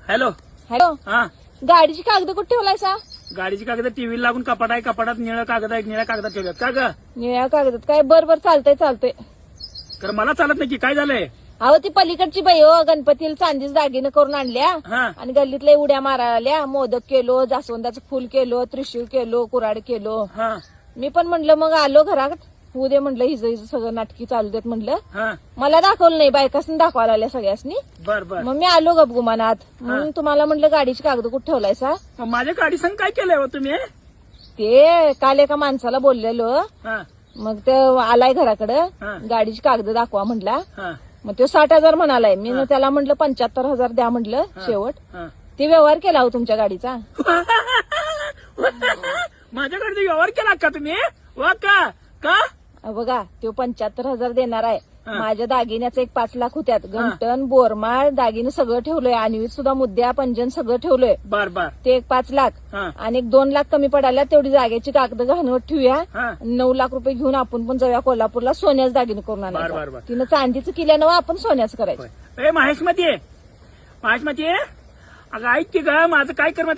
Hello. Hello. हा, गाडीची कागद कुठे ठेवलायसा? गाडीची कागद टीव्ही लागून कपाट आहे, कपाटात निळं कागद आहे, निळ्या कागदात ठेवल्यात का ग? निळ्या कागदात काय? बर चालतंय. तर मला चालत नाही की काय झालंय? अहो ती पलीकडची बाई हो गणपतीला चांदीच दागिने करून आणल्या हा आणि गल्लीतल्या उड्या मारायला आल्या. मोदक केलो, जास्वंदाचं फुल केलो, त्रिशूळ केलो, कुराड केलो. हा मी पण म्हणलं मग आलो घरात. होऊ दे म्हणलं हिचं सगळं नाटकी चालू देत म्हणलं. हा, मला दाखवलं नाही, बायकासनी दाखवायला आल्या सगळ्यासनी. बर बर. मग मी आलो गपगुमानात. मग तुम्हाला म्हणलं गाडीची कागद कुठे ठेवलायसा? मग माझ्या गाडी संग काय केलंय हो तुम्ही? ते काल एका माणसाला बोललेलो, हा मग ते आलाय घराकडं. हा. गाडीची कागद दाखवा म्हटला. हा मग तो 60,000 म्हणालाय. मी त्याला म्हटलं 75,000 द्या म्हटलं शेवट. हा. ते व्यवहार केला हो तुमच्या गाडीचा. माझ्या गाडीचा व्यवहार केला का तुम्ही? वा का का? बघा तो 75,000 देणार आहे. हा. माझ्या दागिन्याचं एक 5 लाख होत्यात. गंटन, बोरमाळ, दागिने सगळं ठेवलंय. आणवीत सुद्धा मुद्द्या, पंजन सगळं ठेवलंय. बर बर. ते एक 5 लाख हा आणि एक 2 लाख कमी पडाल्या. तेवढी जागेची कागद घाणवत ठेवूया. हा. 9 लाख रुपये घेऊन आपण पण जाऊया कोल्हापूरला. सोन्याचं दागिने करून बर, बर, आणायचं. बर. तिनं चांदीचं केल्यानं आपण सोन्याचं करायचं. ए महेशमती, अगं ऐक की ग, माझं काय कर माहिती का?